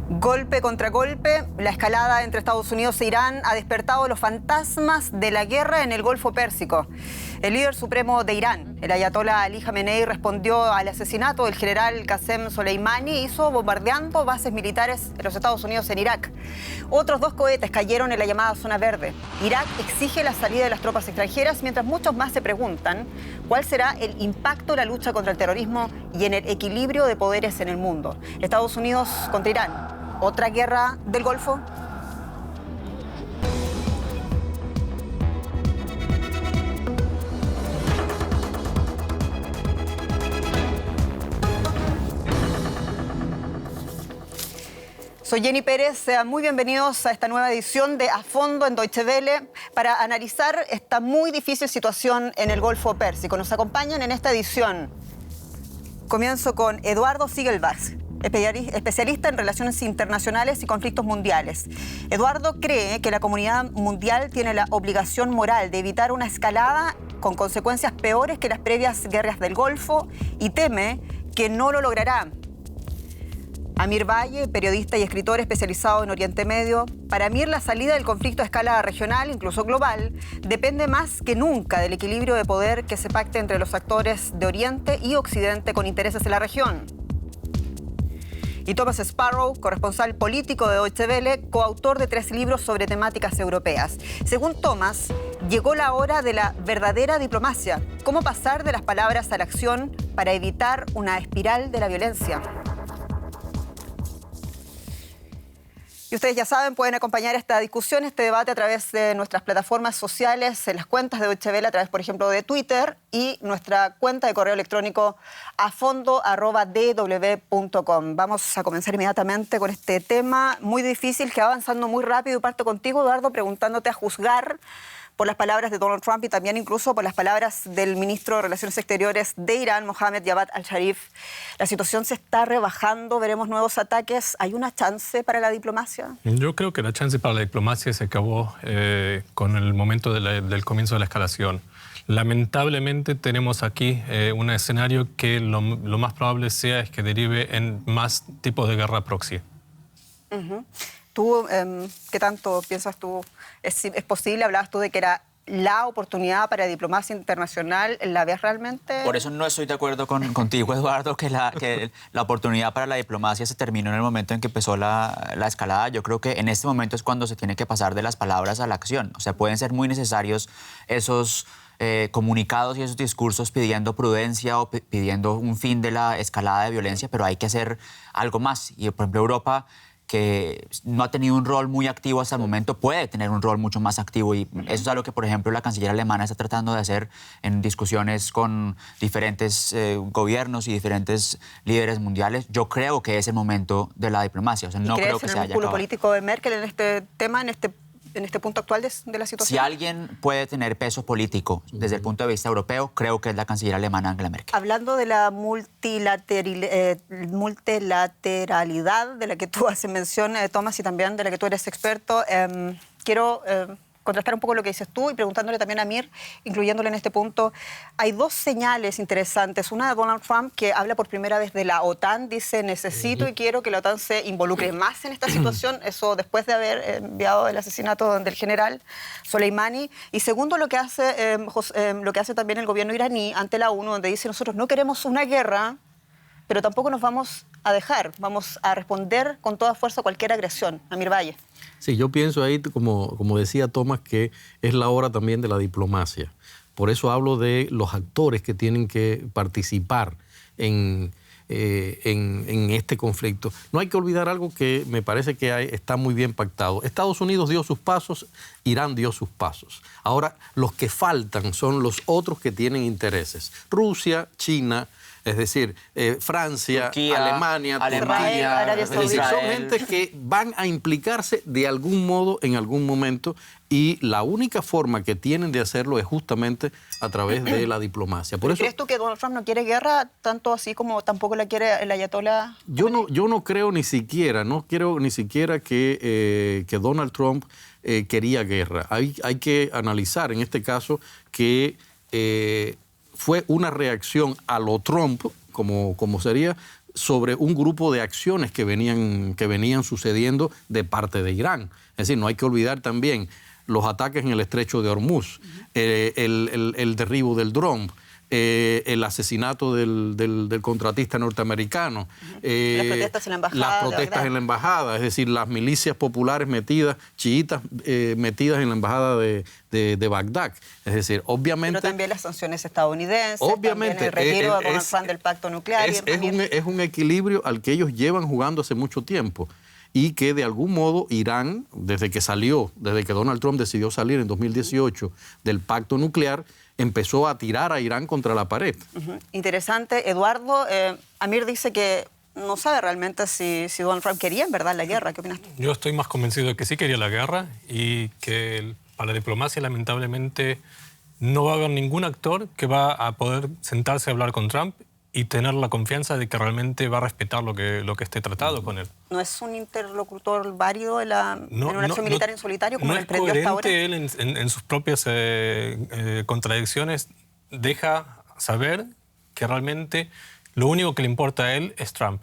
Golpe contra golpe, la escalada entre Estados Unidos e Irán ha despertado los fantasmas de la guerra en el Golfo Pérsico. El líder supremo de Irán, el ayatolá Ali Jamenei, respondió al asesinato del general Qasem Soleimani y hizo bombardeando bases militares en los Estados Unidos en Irak. Otros 2 cohetes cayeron en la llamada Zona Verde. Irak exige la salida de las tropas extranjeras, mientras muchos más se preguntan cuál será el impacto de la lucha contra el terrorismo y en el equilibrio de poderes en el mundo. Estados Unidos contra Irán. ¿Otra guerra del Golfo? Soy Jenny Pérez, sean muy bienvenidos a esta nueva edición de A Fondo en Deutsche Welle para analizar esta muy difícil situación en el Golfo Pérsico. Nos acompañan en esta edición. Comienzo con Eduardo Ziegelbach, especialista en relaciones internacionales y conflictos mundiales. Eduardo cree que la comunidad mundial tiene la obligación moral de evitar una escalada con consecuencias peores que las previas guerras del Golfo y teme que no lo logrará. Amir Valle, periodista y escritor especializado en Oriente Medio. Para Amir, la salida del conflicto a escala regional, incluso global, depende más que nunca del equilibrio de poder que se pacte entre los actores de Oriente y Occidente con intereses en la región. Y Thomas Sparrow, corresponsal político de Deutsche Welle, coautor de 3 libros sobre temáticas europeas. Según Thomas, llegó la hora de la verdadera diplomacia. ¿Cómo pasar de las palabras a la acción para evitar una espiral de la violencia? Y ustedes ya saben, pueden acompañar esta discusión, este debate a través de nuestras plataformas sociales, en las cuentas de Deutsche Welle, a través, por ejemplo, de Twitter y nuestra cuenta de correo electrónico afondo@dw.com. Vamos a comenzar inmediatamente con este tema muy difícil que va avanzando muy rápido. Y parto contigo, Eduardo, preguntándote a juzgar por las palabras de Donald Trump y también incluso por las palabras del ministro de Relaciones Exteriores de Irán, Mohammad Javad al-Sharif. La situación se está rebajando, veremos nuevos ataques. ¿Hay una chance para la diplomacia? Yo creo que la chance para la diplomacia se acabó con el momento del comienzo de la escalación. Lamentablemente tenemos aquí un escenario que lo más probable sea es que derive en más tipos de guerra proxy. ¿Tú qué tanto piensas tú? ¿Es posible? Hablabas tú de que era la oportunidad para diplomacia internacional. ¿La ves realmente? Por eso no estoy de acuerdo contigo, Eduardo, que la oportunidad para la diplomacia se terminó en el momento en que empezó la escalada. Yo creo que en este momento es cuando se tiene que pasar de las palabras a la acción. O sea, pueden ser muy necesarios esos comunicados y esos discursos pidiendo prudencia o pidiendo un fin de la escalada de violencia, pero hay que hacer algo más. Y, por ejemplo, Europa, que no ha tenido un rol muy activo hasta el momento, puede tener un rol mucho más activo, y eso es algo que, por ejemplo, la canciller alemana está tratando de hacer en discusiones con diferentes gobiernos y diferentes líderes mundiales. Yo creo que es el momento de la diplomacia. O sea, no creo que se haya acabado. ¿Y crees en el músculo político de Merkel en este tema, en este punto actual de la situación? Si alguien puede tener peso político desde el punto de vista europeo, creo que es la canciller alemana Angela Merkel. Hablando de la multilateralidad de la que tú haces mención, Tomás, y también de la que tú eres experto, quiero contrastar un poco lo que dices tú y preguntándole también a Amir, incluyéndole en este punto. Hay 2 señales interesantes. Una de Donald Trump, que habla por primera vez de la OTAN, dice: necesito y quiero que la OTAN se involucre más en esta situación. Eso después de haber enviado el asesinato del general Soleimani. Y segundo, lo que hace también el gobierno iraní ante la ONU, donde dice: nosotros no queremos una guerra, pero tampoco nos vamos a dejar. Vamos a responder con toda fuerza a cualquier agresión. Amir Valle. Sí, yo pienso ahí, como decía Tomás, que es la hora también de la diplomacia. Por eso hablo de los actores que tienen que participar en este conflicto. No hay que olvidar algo que me parece que está muy bien pactado. Estados Unidos dio sus pasos, Irán dio sus pasos. Ahora, los que faltan son los otros que tienen intereses. Rusia, China, es decir, Francia, Turquía, Alemania, Arabia Saudita. es decir, son gente que van a implicarse de algún modo en algún momento, y la única forma que tienen de hacerlo es justamente a través de la diplomacia. Por eso, ¿crees tú que Donald Trump no quiere guerra tanto así como tampoco la quiere el ayatolá? yo no creo ni siquiera que Donald Trump quería guerra. Hay que analizar en este caso que fue una reacción a lo Trump, como sería sobre un grupo de acciones que venían sucediendo de parte de Irán. Es decir, no hay que olvidar también los ataques en el estrecho de Hormuz, el derribo del dron, el asesinato del contratista norteamericano, las protestas en la embajada, las protestas en la embajada, es decir, las milicias populares chiitas metidas en la embajada de Bagdad. Es decir, obviamente... Pero también las sanciones estadounidenses, obviamente, también el retiro de Donald Trump del pacto nuclear. Es un equilibrio al que ellos llevan jugando hace mucho tiempo y que de algún modo Irán, desde que Donald Trump decidió salir en 2018 del pacto nuclear, empezó a tirar a Irán contra la pared. Interesante. Eduardo, Amir dice que no sabe realmente si Donald Trump quería en verdad la guerra. ¿Qué opinas tú? Yo estoy más convencido de que sí quería la guerra y que para la diplomacia lamentablemente no va a haber ningún actor que va a poder sentarse a hablar con Trump y tener la confianza de que realmente va a respetar lo que esté tratado con él. ¿No es un interlocutor válido en una acción militar en solitario como lo emprendió hasta ahora? Él en sus propias contradicciones deja saber que realmente lo único que le importa a él es Trump.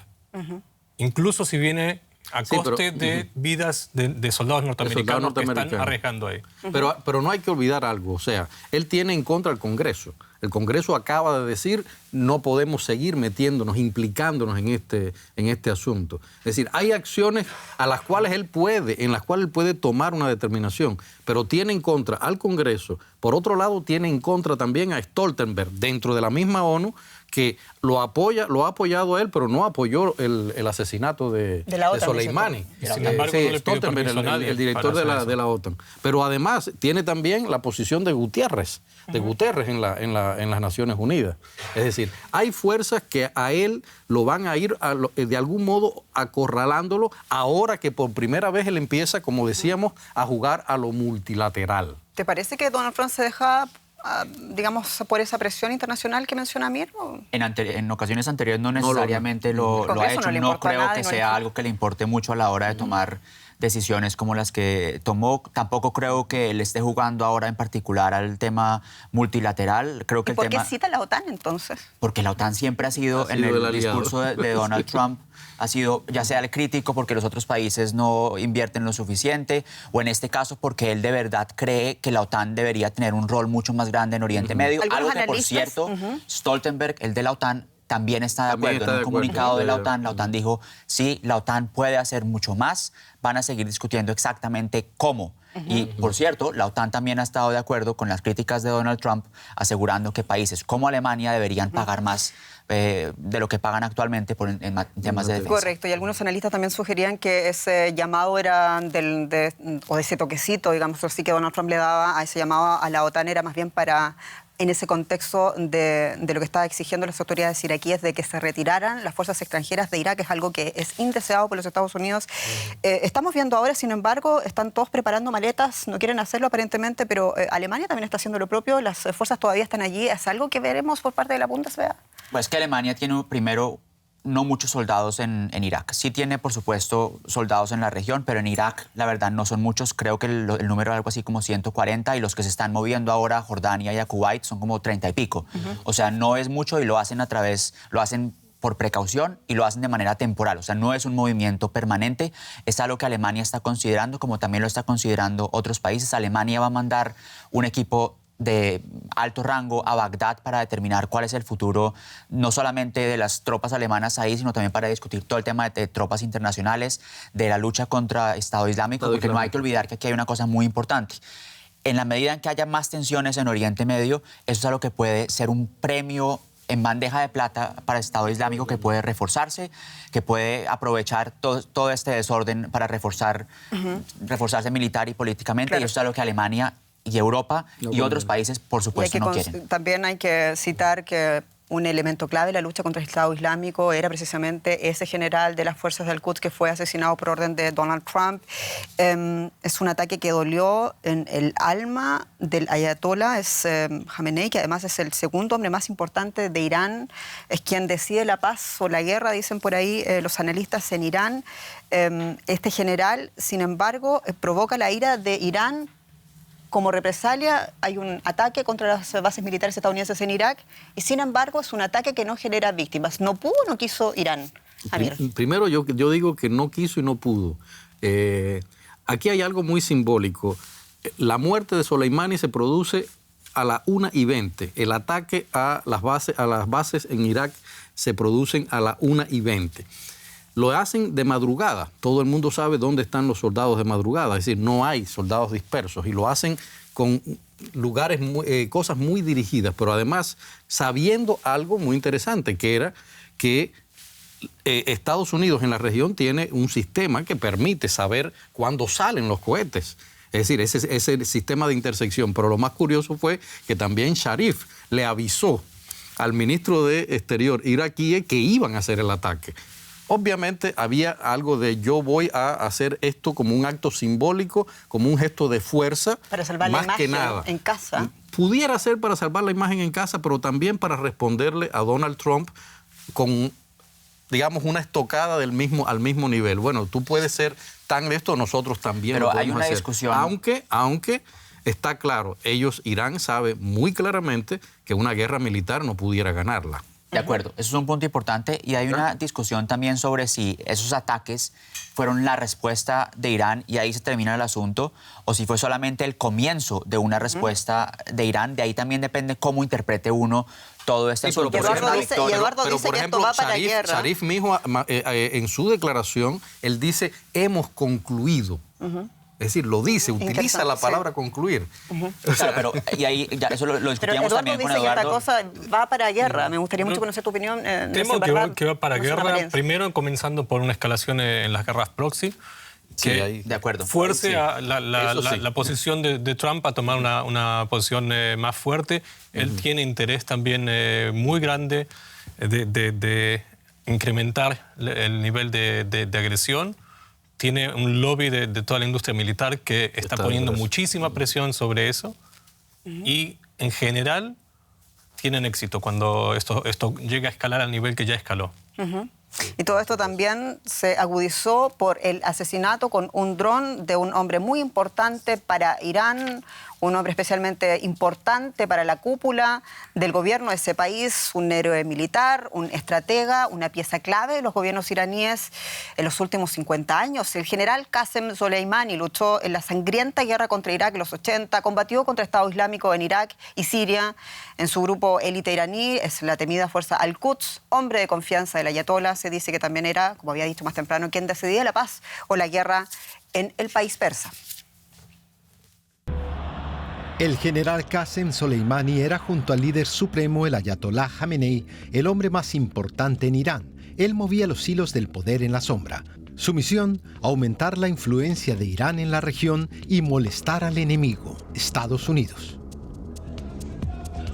Incluso si viene a coste de vidas de soldados norteamericanos que están arriesgando ahí. Pero no hay que olvidar algo, o sea, él tiene en contra al Congreso. El Congreso acaba de decir no podemos seguir metiéndonos, implicándonos en este asunto. Es decir, hay acciones en las cuales él puede tomar una determinación, pero tiene en contra al Congreso. Por otro lado, tiene en contra también a Stoltenberg, dentro de la misma ONU, que lo ha apoyado a él, pero no apoyó el asesinato de Soleimani. Sin embargo, no le pidió permiso a nadie el director de la OTAN. Pero además tiene también la posición de Guterres en las Naciones Unidas. Es decir, hay fuerzas que a él lo van a ir de algún modo acorralándolo ahora que por primera vez él empieza, como decíamos, a jugar a lo multilateral. ¿Te parece que Donald Trump se deja, digamos, por esa presión internacional que menciona Amir? En ocasiones anteriores no necesariamente lo ha hecho. No creo que sea algo que le importe mucho a la hora de tomar decisiones como las que tomó. Tampoco creo que él esté jugando ahora en particular al tema multilateral. Creo que ¿Y por qué cita la OTAN entonces? Porque la OTAN siempre ha sido en el discurso de Donald Trump, ha sido ya sea el crítico porque los otros países no invierten lo suficiente, o en este caso porque él de verdad cree que la OTAN debería tener un rol mucho más grande en Oriente Medio. Algo que, por cierto, Stoltenberg, el de la OTAN, también está de acuerdo. En un comunicado de la OTAN dijo, sí, la OTAN puede hacer mucho más, van a seguir discutiendo exactamente cómo. Y, por cierto, la OTAN también ha estado de acuerdo con las críticas de Donald Trump, asegurando que países como Alemania deberían pagar más de lo que pagan actualmente en temas de defensa. Correcto, y algunos analistas también sugerían que ese llamado era o ese toquecito, digamos así, que Donald Trump le daba a ese llamado a la OTAN era más bien para, en ese contexto de lo que estaba exigiendo las autoridades iraquíes de que se retiraran las fuerzas extranjeras de Irak, es algo que es indeseado por los Estados Unidos. Estamos viendo ahora, sin embargo, están todos preparando maletas, no quieren hacerlo aparentemente, pero Alemania también está haciendo lo propio, las fuerzas todavía están allí. ¿Es algo que veremos por parte de la Bundeswehr? Pues que Alemania tiene primero no muchos soldados en Irak. Sí tiene, por supuesto, soldados en la región, pero en Irak, la verdad, no son mucos. Creo que el número es algo así como 140, y los que se están moviendo ahora a Jordania y a Kuwait son como 30 y pico. O sea, no es mucho, y lo hacen por precaución y lo hacen de manera temporal. O sea, no es un movimiento permanente. Es algo que Alemania está considerando, como también lo está considerando otros países. Alemania va a mandar un equipo de alto rango a Bagdad para determinar cuál es el futuro, no solamente de las tropas alemanas ahí, sino también para discutir todo el tema de tropas internacionales, de la lucha contra Estado Islámico, porque no hay que olvidar que aquí hay una cosa muy importante. En la medida en que haya más tensiones en Oriente Medio, eso es algo que puede ser un premio en bandeja de plata para Estado Islámico, que puede reforzarse, que puede aprovechar todo este desorden para reforzarse militar y políticamente. Claro. Y eso es algo que Alemania y Europa y otros países, por supuesto, no quieren. También hay que citar que un elemento clave de la lucha contra el Estado Islámico era precisamente ese general de las fuerzas del Quds que fue asesinado por orden de Donald Trump. Es un ataque que dolió en el alma del ayatollah, es Jamenei, que además es el segundo hombre más importante de Irán, es quien decide la paz o la guerra, dicen por ahí los analistas en Irán. Este general, sin embargo, provoca la ira de Irán. Como represalia hay un ataque contra las bases militares estadounidenses en Irak y, sin embargo, es un ataque que no genera víctimas. No pudo o no quiso Irán Javier. Primero, yo digo que no quiso y no pudo. Aquí hay algo muy simbólico. La muerte de Soleimani se produce a las 1:20. El ataque a las bases en Irak se producen a las 1:20. Lo hacen de madrugada. Todo el mundo sabe dónde están los soldados de madrugada. Es decir, no hay soldados dispersos. Y lo hacen con lugares, cosas muy dirigidas, pero además sabiendo algo muy interesante, que era que Estados Unidos en la región tiene un sistema que permite saber cuándo salen los cohetes. Es decir, ese sistema de intersección. Pero lo más curioso fue que también Sharif le avisó al ministro de Exterior iraquí que iban a hacer el ataque. Obviamente había algo de yo voy a hacer esto como un acto simbólico, como un gesto de fuerza. Para salvar más la que imagen nada. en casa. Pudiera ser para salvar la imagen en casa, pero también para responderle a Donald Trump con, digamos, una estocada al mismo nivel. Bueno, tú puedes ser tan de esto, nosotros también pero lo podemos hay una hacer. discusión. Aunque está claro, Irán sabe muy claramente que una guerra militar no pudiera ganarla. De acuerdo, eso es un punto importante y hay una discusión también sobre si esos ataques fueron la respuesta de Irán y ahí se termina el asunto, o si fue solamente el comienzo de una respuesta de Irán. De ahí también depende cómo interprete uno todo este asunto. Eduardo dice que esto va para guerra. Sharif mismo, en su declaración, él dice, hemos concluido. Es decir, lo dice, utiliza la palabra concluir. Claro, pero y ahí ya eso lo discutíamos Eduardo también con dice Eduardo. que esta cosa va para guerra. Me gustaría mucho conocer tu opinión. Temo que va para guerra, primero comenzando por una escalación en las guerras proxy, que de acuerdo. fuerce a la posición de Trump a tomar una posición más fuerte. Él tiene interés también muy grande de incrementar el nivel de agresión. Tiene un lobby de toda la industria militar que está poniendo muchísima presión sobre eso y en general tienen éxito cuando esto llega a escalar al nivel que ya escaló. Y todo esto también se agudizó por el asesinato con un dron de un hombre muy importante para Irán, un hombre especialmente importante para la cúpula del gobierno de ese país, un héroe militar, un estratega, una pieza clave de los gobiernos iraníes en los últimos 50 años. El general Qasem Soleimani luchó en la sangrienta guerra contra Irak en los 80, combatió contra el Estado Islámico en Irak y Siria. En su grupo élite iraní es la temida fuerza Al-Quds, hombre de confianza del ayatollah. Se dice que también era, como había dicho más temprano, quien decidía la paz o la guerra en el país persa. El general Qasem Soleimani era, junto al líder supremo, el ayatolá Jamenei, el hombre más importante en Irán. Él movía los hilos del poder en la sombra. Su misión, aumentar la influencia de Irán en la región y molestar al enemigo, Estados Unidos.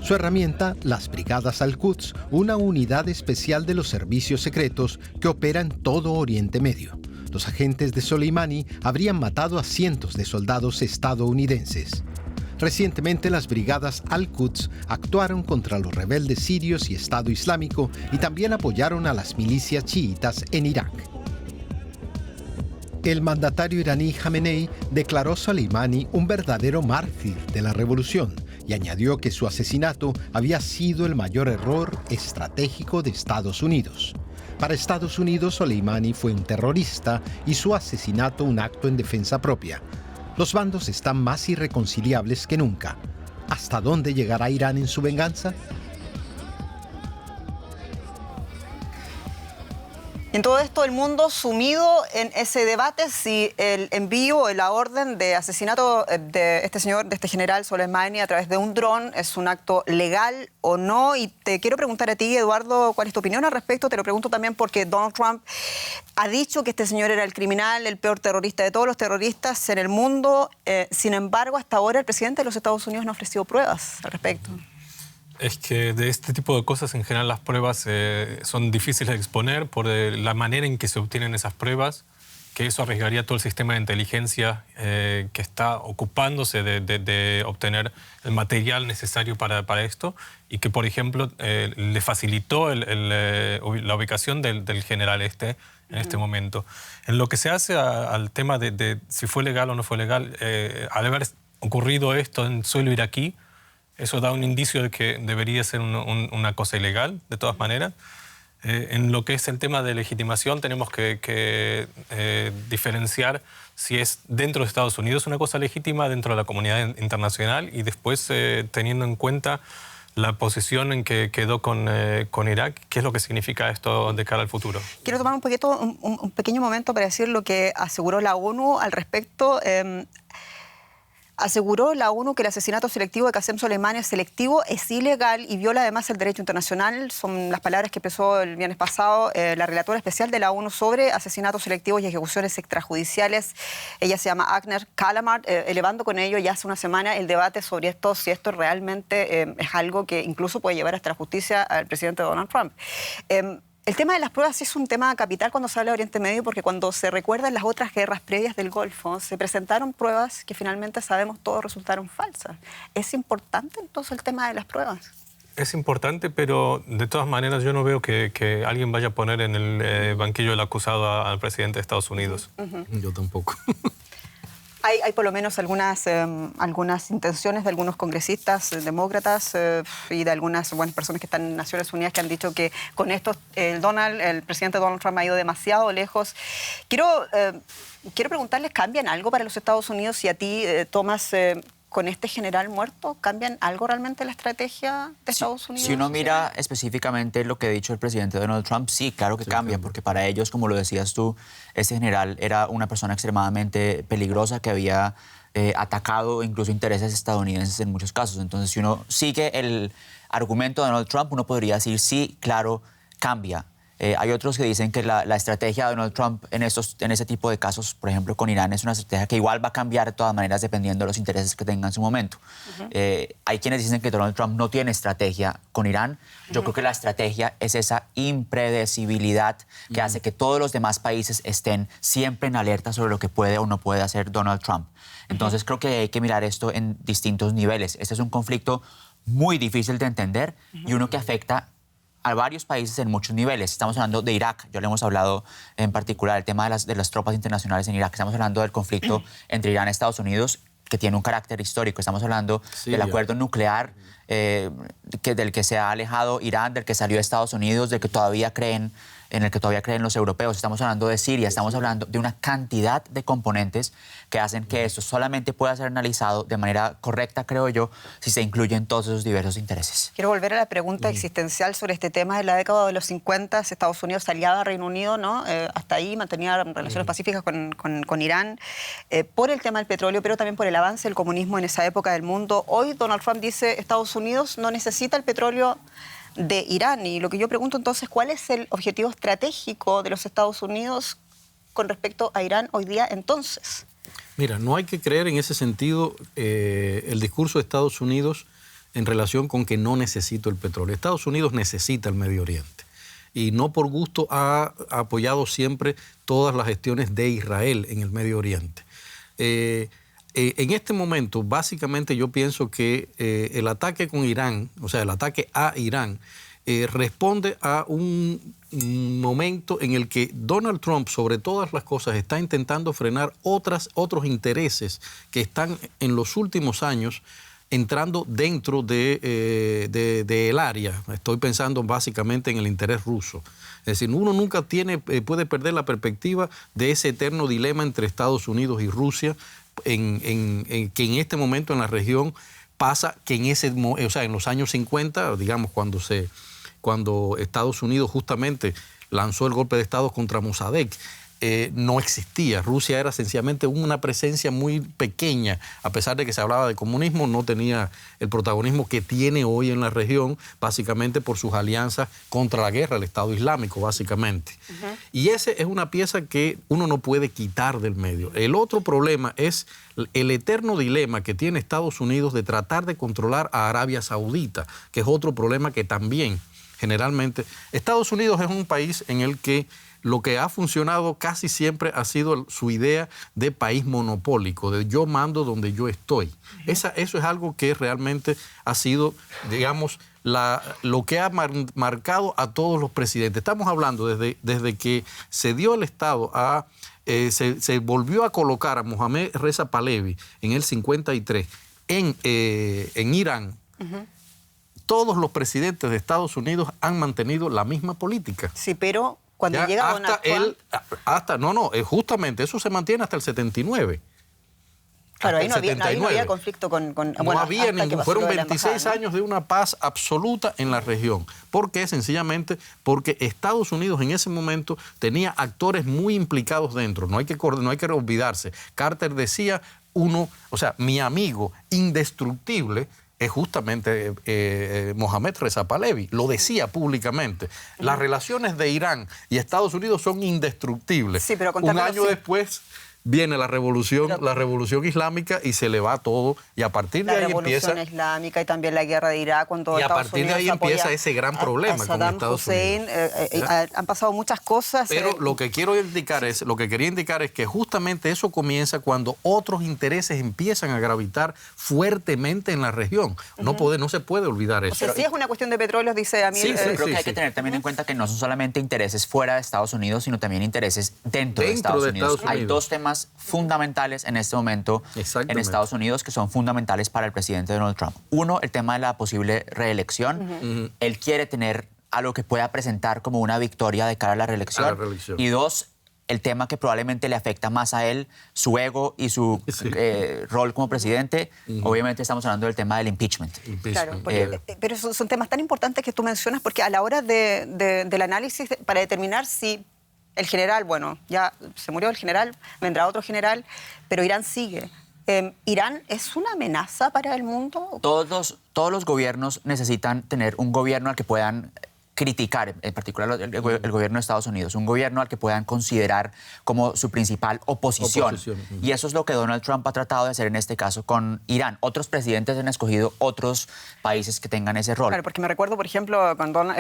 Su herramienta, las Brigadas Al-Quds, una unidad especial de los servicios secretos que opera en todo Oriente Medio. Los agentes de Soleimani habrían matado a cientos de soldados estadounidenses. Recientemente, las brigadas Al-Quds actuaron contra los rebeldes sirios y Estado Islámico y también apoyaron a las milicias chiitas en Irak. El mandatario iraní Jamenei declaró a Soleimani un verdadero mártir de la revolución y añadió que su asesinato había sido el mayor error estratégico de Estados Unidos. Para Estados Unidos, Soleimani fue un terrorista y su asesinato un acto en defensa propia. Los bandos están más irreconciliables que nunca. ¿Hasta dónde llegará Irán en su venganza? En todo esto, el mundo sumido en ese debate si el envío o la orden de asesinato de este general Soleimani a través de un dron es un acto legal o no. Y te quiero preguntar a ti, Eduardo, ¿cuál es tu opinión al respecto? Te lo pregunto también porque Donald Trump ha dicho que este señor era el criminal, el peor terrorista de todos los terroristas en el mundo. Sin embargo, hasta ahora el presidente de los Estados Unidos no ha ofrecido pruebas al respecto. Es que de este tipo de cosas, en general, las pruebas son difíciles de exponer por la manera en que se obtienen esas pruebas, que eso arriesgaría todo el sistema de inteligencia que está ocupándose de obtener el material necesario para esto y que, por ejemplo, le facilitó la ubicación del general en este momento. En lo que se hace al tema de si fue legal o no fue legal, al haber ocurrido esto en suelo iraquí, eso da un indicio de que debería ser una cosa ilegal, de todas maneras. En lo que es el tema de legitimación tenemos que diferenciar si es dentro de Estados Unidos una cosa legítima, dentro de la comunidad internacional, y después teniendo en cuenta la posición en que quedó con Irak, ¿qué es lo que significa esto de cara al futuro? Quiero tomar un pequeño momento para decir lo que aseguró la ONU al respecto. Aseguró la ONU que el asesinato selectivo de Qasem Soleimani es selectivo, es ilegal y viola además el derecho internacional. Son las palabras que expresó el viernes pasado la relatora especial de la ONU sobre asesinatos selectivos y ejecuciones extrajudiciales. Ella se llama Agner Kalamard, elevando con ello ya hace una semana el debate sobre esto, si esto realmente es algo que incluso puede llevar hasta la justicia al presidente Donald Trump. El tema de las pruebas es un tema capital cuando se habla de Oriente Medio, porque cuando se recuerdan las otras guerras previas del Golfo, se presentaron pruebas que finalmente sabemos todos resultaron falsas. ¿Es importante entonces el tema de las pruebas? Es importante, pero de todas maneras yo no veo que alguien vaya a poner en el banquillo del acusado al presidente de Estados Unidos. Yo tampoco. Hay por lo menos algunas intenciones de algunos congresistas demócratas y de algunas personas que están en Naciones Unidas que han dicho que con esto el presidente Donald Trump ha ido demasiado lejos. Quiero preguntarles, ¿cambian algo para los Estados Unidos? Y a ti, Tomás, con este general muerto, ¿cambian algo realmente la estrategia de Estados Unidos? Si uno mira específicamente lo que ha dicho el presidente Donald Trump, sí, claro que cambia, porque para ellos, como lo decías tú, ese general era una persona extremadamente peligrosa que había atacado incluso intereses estadounidenses en muchos casos. Entonces, si uno sigue el argumento de Donald Trump, uno podría decir, sí, claro, cambia. Hay otros que dicen que la estrategia de Donald Trump en ese tipo de casos, por ejemplo, con Irán, es una estrategia que igual va a cambiar de todas maneras dependiendo de los intereses que tenga en su momento. Hay quienes dicen que Donald Trump no tiene estrategia con Irán. Yo creo que la estrategia es esa impredecibilidad que hace que todos los demás países estén siempre en alerta sobre lo que puede o no puede hacer Donald Trump. Entonces creo que hay que mirar esto en distintos niveles. Este es un conflicto muy difícil de entender y uno que afecta a varios países en muchos niveles. Estamos hablando de Irak, ya le hemos hablado en particular, el tema de las tropas internacionales en Irak. Estamos hablando del conflicto entre Irán y Estados Unidos, que tiene un carácter histórico. Estamos hablando del acuerdo nuclear del que se ha alejado Irán, del que salió Estados Unidos, en el que todavía creen los europeos. Estamos hablando de Siria, estamos hablando de una cantidad de componentes que hacen que esto solamente pueda ser analizado de manera correcta, creo yo, si se incluyen todos esos diversos intereses. Quiero volver a la pregunta existencial sobre este tema. En la década de los 50, Estados Unidos aliaba a Reino Unido, ¿no? Hasta ahí mantenía relaciones pacíficas con Irán por el tema del petróleo, pero también por el avance del comunismo en esa época del mundo. Hoy Donald Trump dice Estados Unidos no necesita el petróleo de Irán. Y lo que yo pregunto entonces, ¿cuál es el objetivo estratégico de los Estados Unidos con respecto a Irán hoy día entonces? Mira, no hay que creer en ese sentido el discurso de Estados Unidos en relación con que no necesito el petróleo. Estados Unidos necesita el Medio Oriente y no por gusto ha apoyado siempre todas las gestiones de Israel en el Medio Oriente. En este momento, básicamente yo pienso que el ataque con Irán, o sea, el ataque a Irán, responde a un momento en el que Donald Trump, sobre todas las cosas, está intentando frenar otros intereses que están en los últimos años entrando dentro del área. Estoy pensando básicamente en el interés ruso. Es decir, uno nunca puede perder la perspectiva de ese eterno dilema entre Estados Unidos y Rusia, que en este momento en la región pasa que en los años 50, digamos, cuando Estados Unidos justamente lanzó el golpe de Estado contra Mossadegh, no existía. Rusia era sencillamente una presencia muy pequeña, a pesar de que se hablaba de comunismo, no tenía el protagonismo que tiene hoy en la región, básicamente por sus alianzas contra la guerra, el Estado Islámico, básicamente. Y esa es una pieza que uno no puede quitar del medio. El otro problema es el eterno dilema que tiene Estados Unidos de tratar de controlar a Arabia Saudita, que es otro problema que también, generalmente, Estados Unidos es un país en el que lo que ha funcionado casi siempre ha sido su idea de país monopólico, de yo mando donde yo estoy. Eso es algo que realmente ha sido, digamos, lo que ha marcado a todos los presidentes. Estamos hablando desde que se dio el Estado se volvió a colocar a Mohammad Reza Pahlavi en el 53 en Irán. todos los presidentes de Estados Unidos han mantenido la misma política. Sí, pero cuando Ya llega hasta Donald Trump... justamente eso se mantiene hasta el 79. Claro, hasta ahí el no había 79. conflicto con No había hasta que ningún, pasó fueron lo de la 26 embajada, ¿no? años de una paz absoluta en la región. ¿Por qué? Sencillamente porque Estados Unidos en ese momento tenía actores muy implicados dentro. No hay que olvidarse. Carter decía, mi amigo indestructible es justamente Mohammad Reza Pahlavi. Lo decía públicamente. Las relaciones de Irán y Estados Unidos son indestructibles. Sí, pero un año después viene la revolución islámica y se le va todo, y a partir de ahí empieza... La revolución islámica y también la guerra de Irak, cuando Y a Estados partir de Unidos ahí empieza ese gran problema con Saddam Estados Hussein, Unidos. han pasado muchas cosas. Pero lo que quería indicar es que justamente eso comienza cuando otros intereses empiezan a gravitar fuertemente en la región. No se puede olvidar eso. O sea, sí es una cuestión de petróleos, dice Amir. Creo que hay que tener también en cuenta que no son solamente intereses fuera de Estados Unidos, sino también intereses dentro de Estados Unidos. Hay dos temas fundamentales en este momento en Estados Unidos que son fundamentales para el presidente Donald Trump. Uno, el tema de la posible reelección. Él quiere tener algo que pueda presentar como una victoria de cara a la reelección. Y dos, el tema que probablemente le afecta más a él, su ego y su rol como presidente. Obviamente estamos hablando del tema del impeachment. Claro, pero son temas tan importantes que tú mencionas, porque a la hora del análisis para determinar si el general, bueno, ya se murió el general, vendrá otro general, pero Irán sigue. ¿Irán es una amenaza para el mundo? Todos los gobiernos necesitan tener un gobierno al que puedan criticar, en particular el gobierno de Estados Unidos, un gobierno al que puedan considerar como su principal oposición. Y eso es lo que Donald Trump ha tratado de hacer en este caso con Irán. Otros presidentes han escogido otros países que tengan ese rol. Claro, porque me recuerdo, por ejemplo, cuando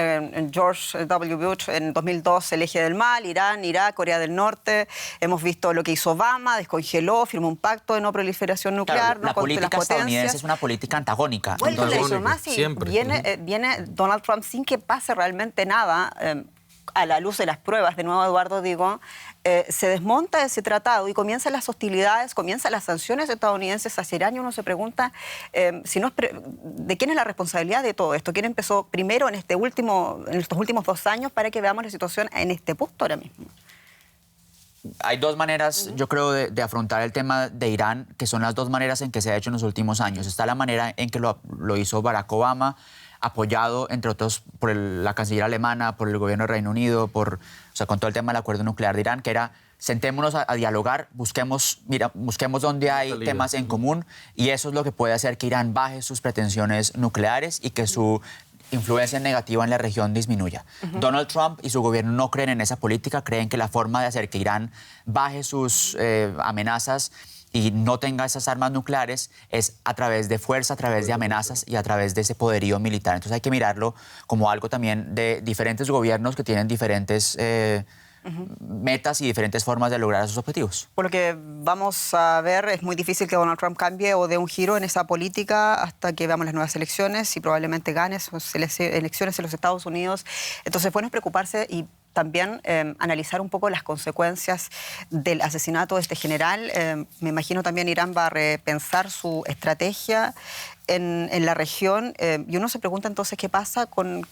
George W. Bush en 2002, el eje del mal, Irán, Irak, Corea del Norte. Hemos visto lo que hizo Obama, descongeló, firmó un pacto de no proliferación nuclear. Claro, la política estadounidense es una política antagónica. Bueno, la diplomacia viene Donald Trump sin que pase realmente nada, a la luz de las pruebas, de nuevo Eduardo digo, se desmonta ese tratado y comienzan las hostilidades, comienzan las sanciones estadounidenses hacia Irán, y uno se pregunta de quién es la responsabilidad de todo esto, quién empezó primero en estos últimos 2 años para que veamos la situación en este punto ahora mismo. Hay dos maneras, yo creo, de afrontar el tema de Irán, que son las dos maneras en que se ha hecho en los últimos años. Está la manera en que lo hizo Barack Obama, apoyado, entre otros, por la canciller alemana, por el gobierno del Reino Unido, con todo el tema del acuerdo nuclear de Irán, que era: sentémonos a dialogar, busquemos dónde hay temas en común, y eso es lo que puede hacer que Irán baje sus pretensiones nucleares y que su influencia negativa en la región disminuya. Donald Trump y su gobierno no creen en esa política, creen que la forma de hacer que Irán baje sus amenazas y no tenga esas armas nucleares es a través de fuerza, a través de amenazas y a través de ese poderío militar. Entonces hay que mirarlo como algo también de diferentes gobiernos que tienen diferentes metas y diferentes formas de lograr esos objetivos. Por lo que vamos a ver, es muy difícil que Donald Trump cambie o dé un giro en esa política hasta que veamos las nuevas elecciones y probablemente gane sus elecciones en los Estados Unidos. Entonces, bueno, es preocuparse y también analizar un poco las consecuencias del asesinato de este general. Me imagino también Irán va a repensar su estrategia en la región, y uno se pregunta entonces qué pasa con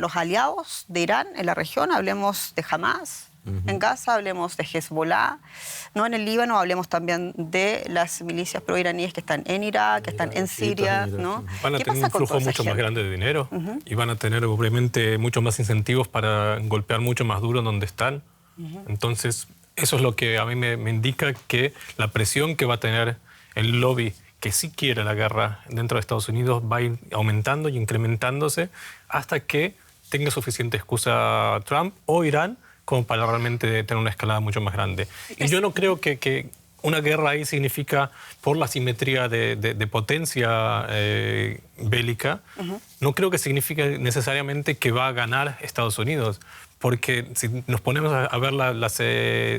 los aliados de Irán en la región. Hablemos de Hamas en Gaza, hablemos de Hezbollah, ¿no? En el Líbano, hablemos también de las milicias proiraníes que están en Irak, que están en Siria, ¿no? Van a tener un flujo mucho más grande de dinero y van a tener obviamente muchos más incentivos para golpear mucho más duro donde están. Entonces, eso es lo que a mí me indica que la presión que va a tener el lobby que sí quiere la guerra dentro de Estados Unidos va a ir aumentando y incrementándose hasta que tenga suficiente excusa Trump o Irán como para realmente tener una escalada mucho más grande. Y yo no creo que una guerra ahí significa, por la simetría de potencia bélica, no creo que signifique necesariamente que va a ganar Estados Unidos. Porque si nos ponemos a ver las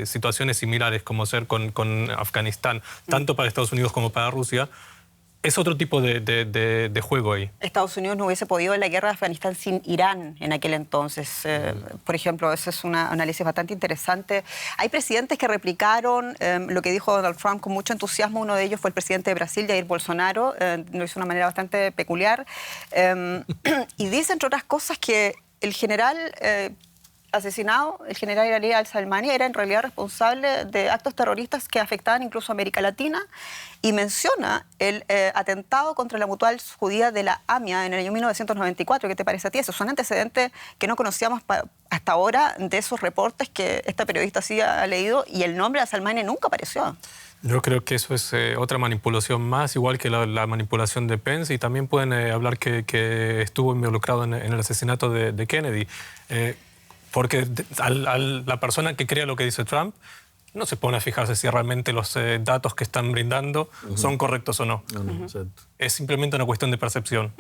situaciones similares como ser con Afganistán, tanto para Estados Unidos como para Rusia, es otro tipo de juego ahí. Estados Unidos no hubiese podido en la guerra de Afganistán sin Irán en aquel entonces. Por ejemplo, ese es un análisis bastante interesante. Hay presidentes que replicaron lo que dijo Donald Trump con mucho entusiasmo. Uno de ellos fue el presidente de Brasil, Jair Bolsonaro. Lo hizo de una manera bastante peculiar. Y dice, entre otras cosas, que el general asesinado, el general iraní al-Salmani, era en realidad responsable de actos terroristas que afectaban incluso a América Latina, y menciona el atentado contra la mutual judía de la AMIA en el año 1994. ¿Qué te parece a ti? Eso es un antecedente que no conocíamos hasta ahora de esos reportes que esta periodista sí ha leído, y el nombre de al-Salmani nunca apareció. Yo creo que eso es otra manipulación más, igual que la manipulación de Pence, y también pueden hablar que estuvo involucrado en el asesinato de Kennedy. Porque la persona que crea lo que dice Trump no se pone a fijarse si realmente los datos que están brindando son correctos o no. Es simplemente una cuestión de percepción.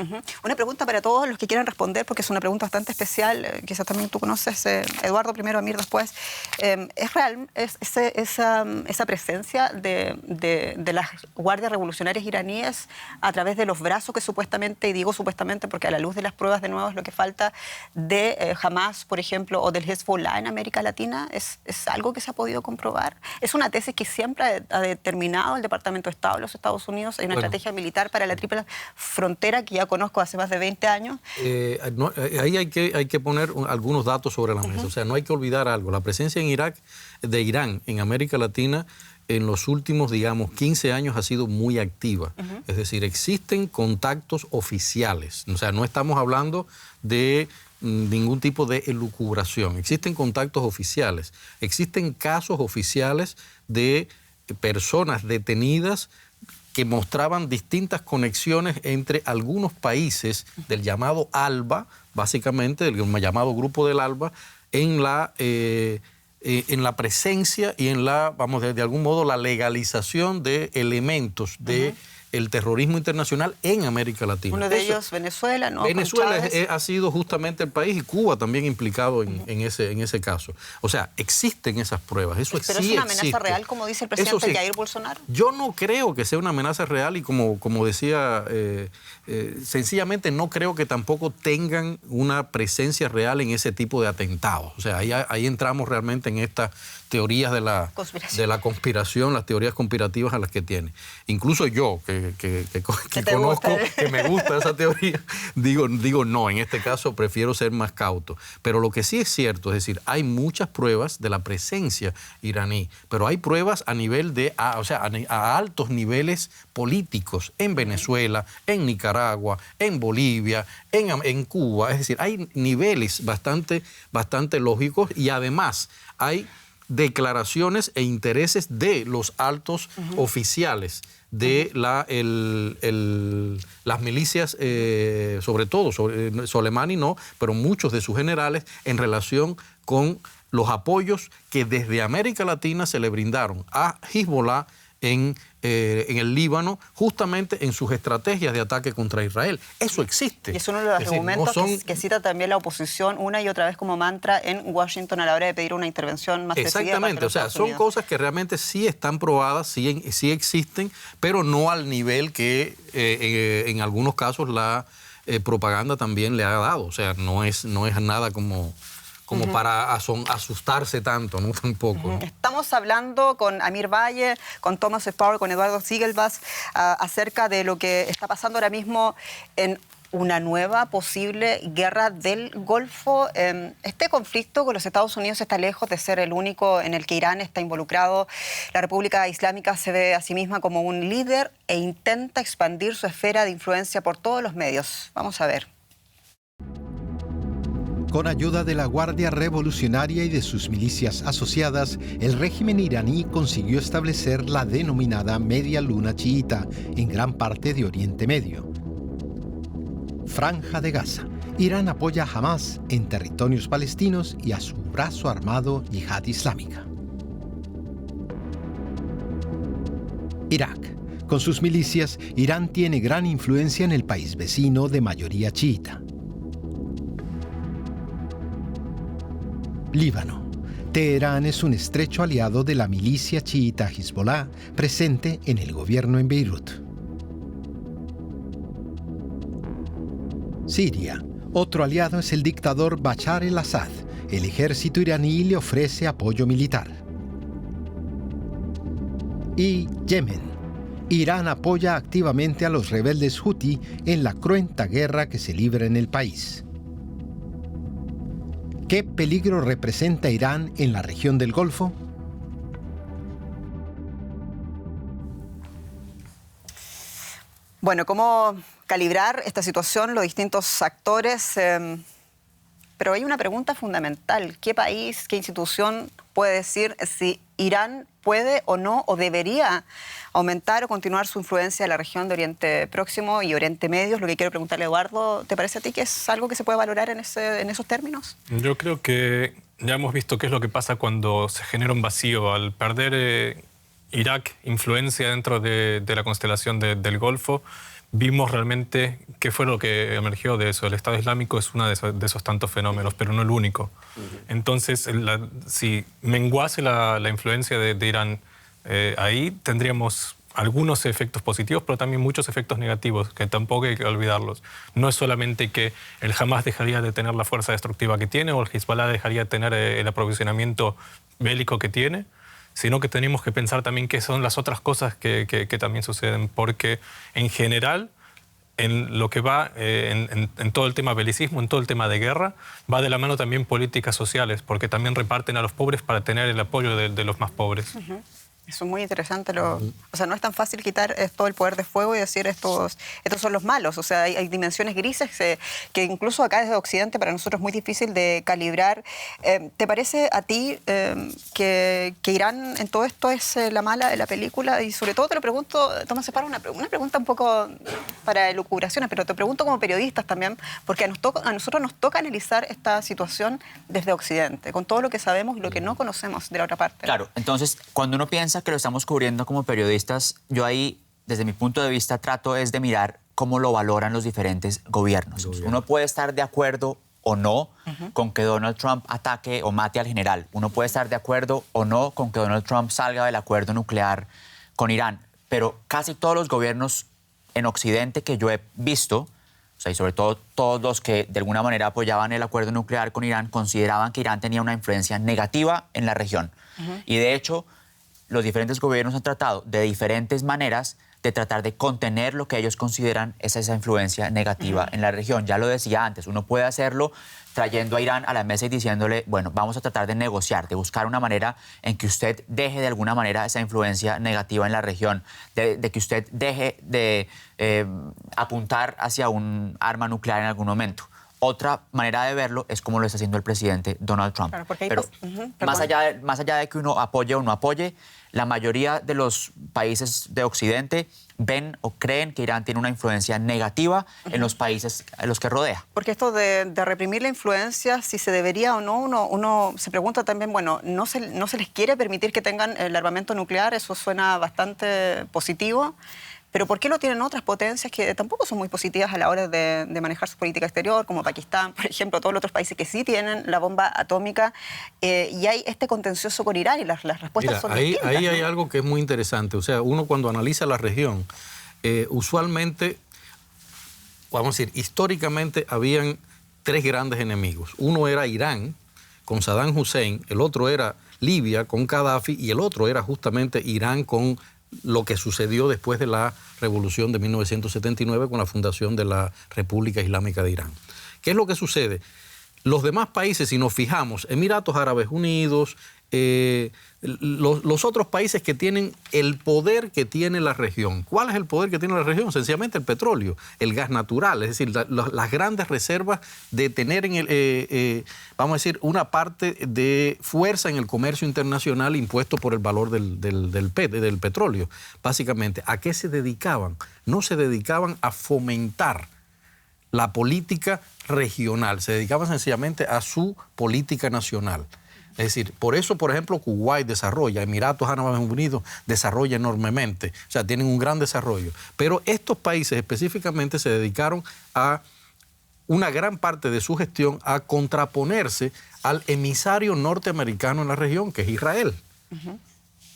Una pregunta para todos los que quieran responder, porque es una pregunta bastante especial, quizás también tú conoces, Eduardo primero, Amir después. ¿Es real esa presencia de las guardias revolucionarias iraníes a través de los brazos que supuestamente, y digo supuestamente porque a la luz de las pruebas de nuevo es lo que falta, de Hamas, por ejemplo, o del Hezbollah en América Latina? ¿Es algo que se ha podido comprobar? Es una tesis que siempre ha determinado el Departamento de Estado de los Estados Unidos. Hay una estrategia militar para la triple frontera que ya conozco hace más de 20 años. Ahí hay que poner algunos datos sobre la mesa. O sea, no hay que olvidar algo. La presencia de Irán en América Latina en los últimos, digamos, 15 años ha sido muy activa. Es decir, existen contactos oficiales. O sea, no estamos hablando de ningún tipo de elucubración. Existen contactos oficiales, existen casos oficiales de personas detenidas que mostraban distintas conexiones entre algunos países del llamado ALBA, básicamente del llamado Grupo del ALBA, en la presencia y en la, vamos, de algún modo, la legalización de elementos de el terrorismo internacional en América Latina. Uno de ellos, Venezuela, ¿no? Venezuela ha sido justamente el país, y Cuba también implicado en ese caso. O sea, existen esas pruebas. Eso ¿Pero sí es una amenaza existe. real, como dice el presidente Jair Bolsonaro? Yo no creo que sea una amenaza real, y como decía, sencillamente no creo que tampoco tengan una presencia real en ese tipo de atentados. O sea, ahí entramos realmente en estas teorías de la conspiración, las teorías conspirativas a las que tiene. Incluso yo, que conozco, que me gusta esa teoría, digo no, en este caso prefiero ser más cauto. Pero lo que sí es cierto, es decir, hay muchas pruebas de la presencia iraní, pero hay pruebas a nivel a altos niveles políticos en Venezuela, en Nicaragua, en Bolivia, en Cuba. Es decir, hay niveles bastante lógicos, y además hay declaraciones e intereses de los altos oficiales de las milicias, sobre todo, Soleimani no, pero muchos de sus generales, en relación con los apoyos que desde América Latina se le brindaron a Hezbollah en el Líbano, justamente en sus estrategias de ataque contra Israel. Eso existe. Y es uno de los argumentos que cita también la oposición una y otra vez como mantra en Washington a la hora de pedir una intervención más decidida. Exactamente, o sea, son cosas que realmente sí están probadas, sí existen, pero no al nivel que en algunos casos la propaganda también le ha dado. O sea, no es nada como para asustarse tanto, ¿no? Tampoco. ¿No? Estamos hablando con Amir Valle, con Thomas Spauer, con Eduardo Ziegelbas, acerca de lo que está pasando ahora mismo en una nueva posible guerra del Golfo. Este conflicto con los Estados Unidos está lejos de ser el único en el que Irán está involucrado. La República Islámica se ve a sí misma como un líder e intenta expandir su esfera de influencia por todos los medios. Vamos a ver. Con ayuda de la Guardia Revolucionaria y de sus milicias asociadas, el régimen iraní consiguió establecer la denominada Media Luna chiita en gran parte de Oriente Medio. Franja de Gaza. Irán apoya a Hamas en territorios palestinos y a su brazo armado Yihad Islámica. Irak. Con sus milicias, Irán tiene gran influencia en el país vecino de mayoría chiita. Líbano. Teherán es un estrecho aliado de la milicia chiita Hezbollah, presente en el gobierno en Beirut. Siria. Otro aliado es el dictador Bashar el-Assad. El ejército iraní le ofrece apoyo militar. Y Yemen. Irán apoya activamente a los rebeldes Houthi en la cruenta guerra que se libra en el país. ¿Qué peligro representa Irán en la región del Golfo? Bueno, ¿cómo calibrar esta situación los distintos actores? Pero hay una pregunta fundamental. ¿Qué país, qué institución puede decir si Irán puede o no, o debería aumentar o continuar su influencia en la región de Oriente Próximo y Oriente Medio? Es lo que quiero preguntarle, Eduardo. ¿Te parece a ti que es algo que se puede valorar en esos términos? Yo creo que ya hemos visto qué es lo que pasa cuando se genera un vacío. Al perder Irak influencia dentro de la constelación del Golfo, vimos realmente qué fue lo que emergió de eso. El Estado Islámico es uno de esos tantos fenómenos, pero no el único. Entonces, si menguase la influencia de Irán ahí, tendríamos algunos efectos positivos, pero también muchos efectos negativos, que tampoco hay que olvidarlos. No es solamente que el Hamas dejaría de tener la fuerza destructiva que tiene o el Hezbollah dejaría de tener el aprovisionamiento bélico que tiene, sino que tenemos que pensar también qué son las otras cosas que también suceden, porque en general, en lo que va, en todo el tema belicismo, en todo el tema de guerra, va de la mano también políticas sociales, porque también reparten a los pobres para tener el apoyo de los más pobres. Eso es muy interesante. O sea, no es tan fácil quitar todo el poder de fuego y decir estos son los malos. O sea, hay dimensiones grises que incluso acá desde Occidente para nosotros es muy difícil de calibrar. ¿Te parece a ti que Irán en todo esto es la mala de la película? Y sobre todo te lo pregunto, Tomás Separa, una pregunta un poco para elucubraciones, pero te pregunto como periodistas también, porque a nosotros nos toca analizar esta situación desde Occidente, con todo lo que sabemos y lo que no conocemos de la otra parte. Claro, entonces cuando uno piensa que lo estamos cubriendo como periodistas, yo ahí, desde mi punto de vista, trato es de mirar cómo lo valoran los diferentes gobiernos. Uno puede estar de acuerdo o no con que Donald Trump ataque o mate al general. Uno puede estar de acuerdo o no con que Donald Trump salga del acuerdo nuclear con Irán. Pero casi todos los gobiernos en Occidente que yo he visto, o sea, y sobre todo todos los que de alguna manera apoyaban el acuerdo nuclear con Irán, consideraban que Irán tenía una influencia negativa en la región. Y de hecho, los diferentes gobiernos han tratado de diferentes maneras de tratar de contener lo que ellos consideran es esa influencia negativa en la región. Ya lo decía antes, uno puede hacerlo trayendo a Irán a la mesa y diciéndole, bueno, vamos a tratar de negociar, de buscar una manera en que usted deje de alguna manera esa influencia negativa en la región, de que usted deje de apuntar hacia un arma nuclear en algún momento. Otra manera de verlo es como lo está haciendo el presidente Donald Trump. Claro, pero más allá de que uno apoye o no apoye, la mayoría de los países de Occidente ven o creen que Irán tiene una influencia negativa en los países a los que rodea. Porque esto de reprimir la influencia, si se debería o no, uno se pregunta también, bueno, ¿no se les quiere permitir que tengan el armamento nuclear? Eso suena bastante positivo. Pero ¿por qué lo tienen otras potencias que tampoco son muy positivas a la hora de manejar su política exterior, como Pakistán, por ejemplo, todos los otros países que sí tienen la bomba atómica? Y hay este contencioso con Irán y las respuestas son distintas. Ahí hay algo que es muy interesante. O sea, uno cuando analiza la región, usualmente, vamos a decir, históricamente habían tres grandes enemigos. Uno era Irán, con Saddam Hussein, el otro era Libia, con Gaddafi, y el otro era justamente Irán con lo que sucedió después de la revolución de 1979 con la fundación de la República Islámica de Irán. ¿Qué es lo que sucede? Los demás países, si nos fijamos, Emiratos Árabes Unidos, los otros países que tienen el poder que tiene la región. ¿Cuál es el poder que tiene la región? Sencillamente el petróleo, el gas natural, es decir, las grandes reservas de tener, vamos a decir, una parte de fuerza en el comercio internacional impuesto por el valor del petróleo. Básicamente, ¿a qué se dedicaban? No se dedicaban a fomentar la política regional, se dedicaban sencillamente a su política nacional. Es decir, por eso, por ejemplo, Kuwait desarrolla, Emiratos Árabes Unidos desarrolla enormemente, o sea, tienen un gran desarrollo. Pero estos países específicamente se dedicaron a una gran parte de su gestión a contraponerse al emisario norteamericano en la región, que es Israel.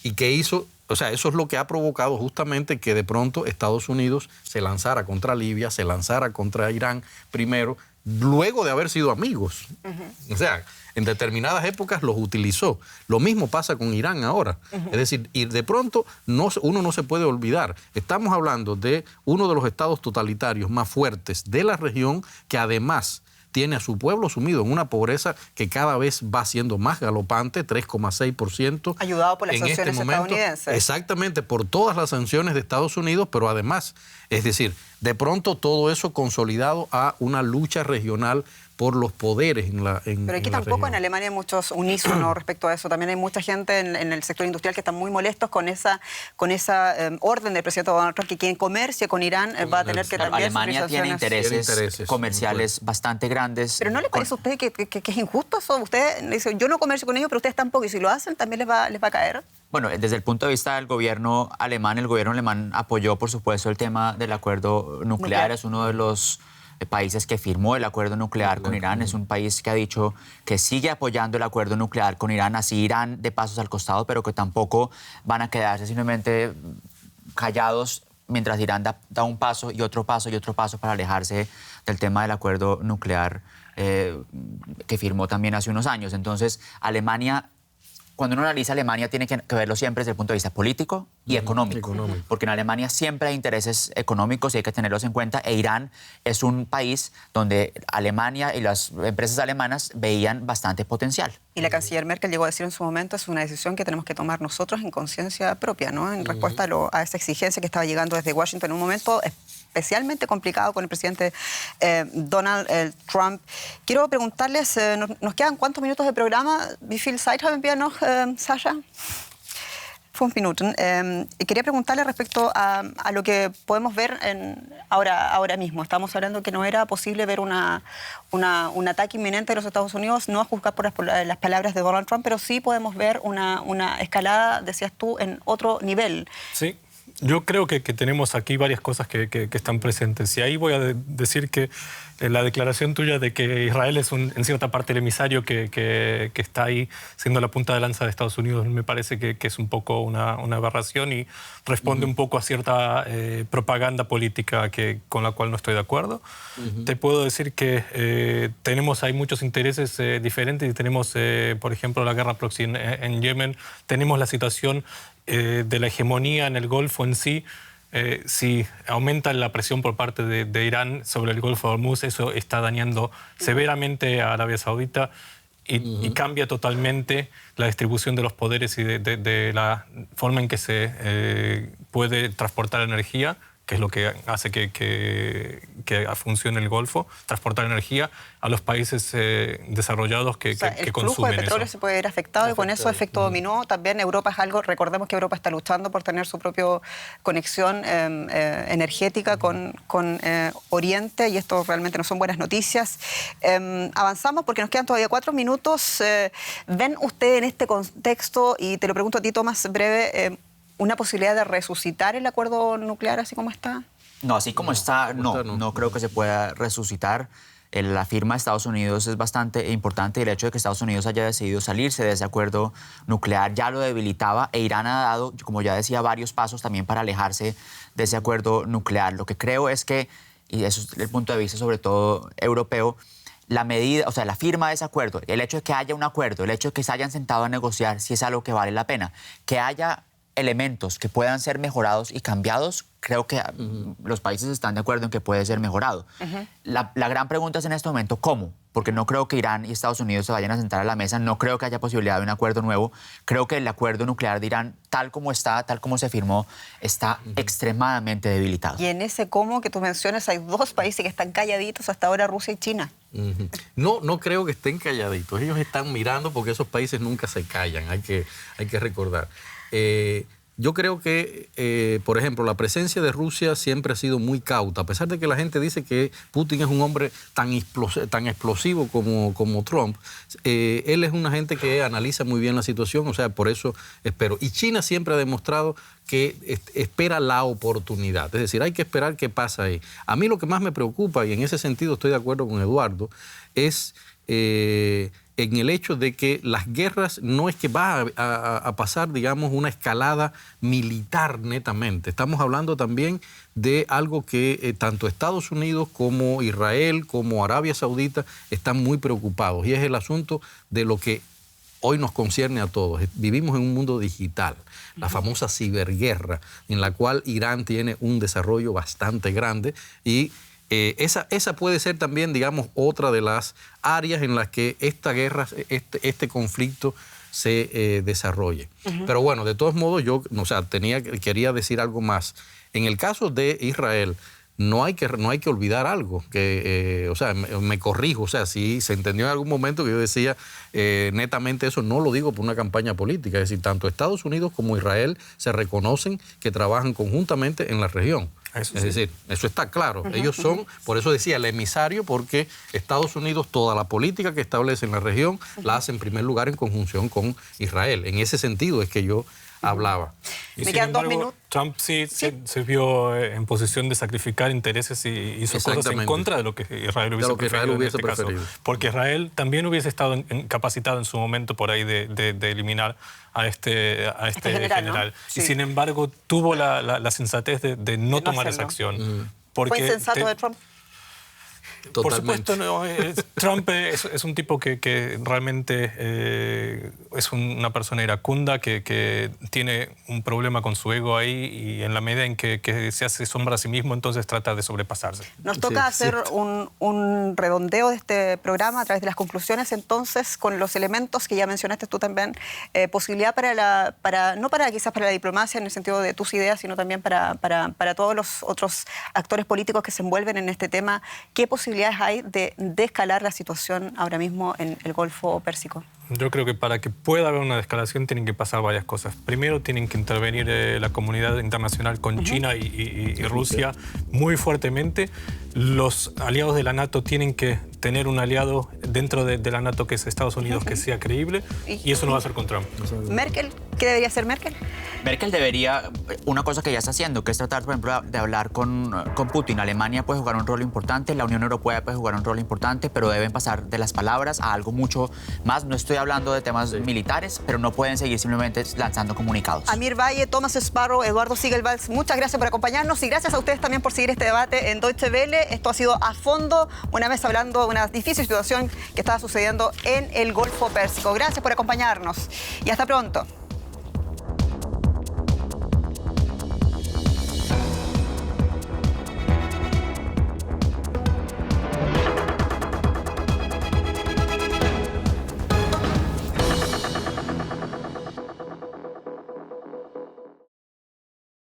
Y que hizo O sea, eso es lo que ha provocado justamente que de pronto Estados Unidos se lanzara contra Libia, se lanzara contra Irán primero, luego de haber sido amigos. O sea, en determinadas épocas los utilizó. Lo mismo pasa con Irán ahora. Es decir, y de pronto uno no se puede olvidar. Estamos hablando de uno de los estados totalitarios más fuertes de la región, que además tiene a su pueblo sumido en una pobreza que cada vez va siendo más galopante, 3,6%. Ayudado por las sanciones estadounidenses. Exactamente, por todas las sanciones de Estados Unidos, pero además, es decir, de pronto todo eso consolidado a una lucha regional por los poderes en la Pero aquí tampoco en Alemania hay muchos unísonos respecto a eso. También hay mucha gente en el sector industrial que están muy molestos con esa orden del presidente Donald Trump, que quien comercie con Irán va a tener que también... Alemania tiene intereses comerciales bastante grandes. ¿Pero no le parece a usted que es injusto eso? Usted dice, yo no comercio con ellos, pero ustedes tampoco, y si lo hacen también les va a caer. Bueno, desde el punto de vista del gobierno alemán apoyó, por supuesto, el tema del acuerdo nuclear. Es uno de los países que firmó el acuerdo nuclear con Irán. Es un país que ha dicho que sigue apoyando el acuerdo nuclear con Irán, así Irán de pasos al costado, pero que tampoco van a quedarse simplemente callados mientras Irán da un paso y otro paso y otro paso para alejarse del tema del acuerdo nuclear que firmó también hace unos años. Entonces, Alemania... Cuando uno analiza Alemania, tiene que verlo siempre desde el punto de vista político y económico. Porque en Alemania siempre hay intereses económicos y hay que tenerlos en cuenta. E Irán es un país donde Alemania y las empresas alemanas veían bastante potencial. Y la canciller Merkel llegó a decir en su momento, es una decisión que tenemos que tomar nosotros en conciencia propia, ¿no? En respuesta a esa exigencia que estaba llegando desde Washington en un momento especialmente complicado con el presidente Donald Trump. Quiero preguntarles, ¿nos quedan cuántos minutos de programa? Wie viel Zeit haben wir noch, Sascha? 5 minutos. Quería preguntarle respecto a lo que podemos ver ahora mismo. Estamos hablando que no era posible ver un ataque inminente de los Estados Unidos, no a juzgar por las palabras de Donald Trump, pero sí podemos ver una escalada, decías tú, en otro nivel. Sí. Yo creo que tenemos aquí varias cosas que están presentes. Y ahí voy a decir que la declaración tuya de que Israel es en cierta parte el emisario que está ahí siendo la punta de lanza de Estados Unidos, me parece que es un poco una aberración y responde un poco a cierta propaganda política con la cual no estoy de acuerdo. Te puedo decir que hay muchos intereses diferentes y tenemos, por ejemplo, la guerra proxy en Yemen, tenemos la situación de la hegemonía en el Golfo en sí. Si aumenta la presión por parte de Irán sobre el Golfo de Hormuz, eso está dañando severamente a Arabia Saudita y cambia totalmente la distribución de los poderes y de la forma en que se puede transportar energía, que es lo que hace que funcione el Golfo, transportar energía a los países desarrollados que consumen eso. El flujo de petróleo se puede ver afectado y con eso efecto dominó. También Europa es algo, recordemos que Europa está luchando por tener su propia conexión energética con Oriente y esto realmente no son buenas noticias. Avanzamos porque nos quedan todavía 4 minutos. ¿Ven usted en este contexto, y te lo pregunto a ti, Tomás, breve, una posibilidad de resucitar el acuerdo nuclear así como está? No, así como está, no creo que se pueda resucitar. La firma de Estados Unidos es bastante importante y el hecho de que Estados Unidos haya decidido salirse de ese acuerdo nuclear ya lo debilitaba e Irán ha dado, como ya decía, varios pasos también para alejarse de ese acuerdo nuclear. Lo que creo es que, y eso es el punto de vista sobre todo europeo, la medida, o sea, la firma de ese acuerdo, el hecho de que haya un acuerdo, el hecho de que se hayan sentado a negociar, si es algo que vale la pena, que haya elementos que puedan ser mejorados y cambiados, creo que los países están de acuerdo en que puede ser mejorado. La gran pregunta es en este momento, ¿cómo? Porque no creo que Irán y Estados Unidos se vayan a sentar a la mesa, no creo que haya posibilidad de un acuerdo nuevo. Creo que el acuerdo nuclear de Irán, tal como está, tal como se firmó, está extremadamente debilitado. Y en ese cómo que tú mencionas, hay 2 países que están calladitos hasta ahora, Rusia y China. No creo que estén calladitos. Ellos están mirando porque esos países nunca se callan, hay que recordar. Yo creo que, por ejemplo, la presencia de Rusia siempre ha sido muy cauta, a pesar de que la gente dice que Putin es un hombre tan explosivo como Trump. Él es una gente que analiza muy bien la situación, o sea, por eso espero. Y China siempre ha demostrado que espera la oportunidad, es decir, hay que esperar qué pasa ahí. A mí lo que más me preocupa, y en ese sentido estoy de acuerdo con Eduardo, es en el hecho de que las guerras no es que va a pasar, digamos, una escalada militar netamente. Estamos hablando también de algo que tanto Estados Unidos como Israel, como Arabia Saudita están muy preocupados, y es el asunto de lo que hoy nos concierne a todos. Vivimos en un mundo digital, la famosa ciberguerra, en la cual Irán tiene un desarrollo bastante grande, y esa puede ser también, digamos, otra de las áreas en las que esta guerra, este conflicto se desarrolle. Pero bueno, de todos modos, yo quería decir algo más. En el caso de Israel, no hay que olvidar algo, que, me corrijo, si se entendió en algún momento que yo decía netamente eso, no lo digo por una campaña política, es decir, tanto Estados Unidos como Israel se reconocen que trabajan conjuntamente en la región. Es decir, eso está claro. Ellos son, por eso decía, el emisario, porque Estados Unidos, toda la política que establece en la región, la hace en primer lugar en conjunción con Israel. En ese sentido es que yo hablaba. Y sin embargo, Trump sí se vio en posición de sacrificar intereses y hizo cosas en contra de lo que Israel hubiese preferido. Porque Israel también hubiese estado capacitado en su momento por ahí de eliminar a este general. ¿No? Sí. Y sin embargo tuvo la sensatez de no tomar esa acción. ¿Fue insensato de Trump? Totalmente. Por supuesto, no. Trump es un tipo que realmente es una persona iracunda, que tiene un problema con su ego ahí, y en la medida en que se hace sombra a sí mismo, entonces trata de sobrepasarse. Nos toca hacer un redondeo de este programa a través de las conclusiones, entonces, con los elementos que ya mencionaste tú también, posibilidad no quizás para la diplomacia en el sentido de tus ideas, sino también para todos los otros actores políticos que se envuelven en este tema. ¿Qué posibilidades hay de escalar la situación ahora mismo en el Golfo Pérsico? Yo creo que para que pueda haber una descalación tienen que pasar varias cosas. Primero, tienen que intervenir la comunidad internacional con China y Rusia muy fuertemente. Los aliados de la NATO tienen que tener un aliado dentro de la NATO, que es Estados Unidos, que sea creíble, y eso no va a ser con Trump. ¿Merkel? ¿Qué debería hacer Merkel? Merkel debería, una cosa que ya está haciendo, que es tratar, por ejemplo, de hablar con Putin. Alemania puede jugar un rol importante, la Unión Europea puede jugar un rol importante, pero deben pasar de las palabras a algo mucho más. No estoy hablando de temas militares, pero no pueden seguir simplemente lanzando comunicados. Amir Valle, Thomas Sparrow, Eduardo Ziegelbalz, muchas gracias por acompañarnos, y gracias a ustedes también por seguir este debate en Deutsche Welle. Esto ha sido A Fondo, una vez hablando de una difícil situación que estaba sucediendo en el Golfo Pérsico. Gracias por acompañarnos y hasta pronto.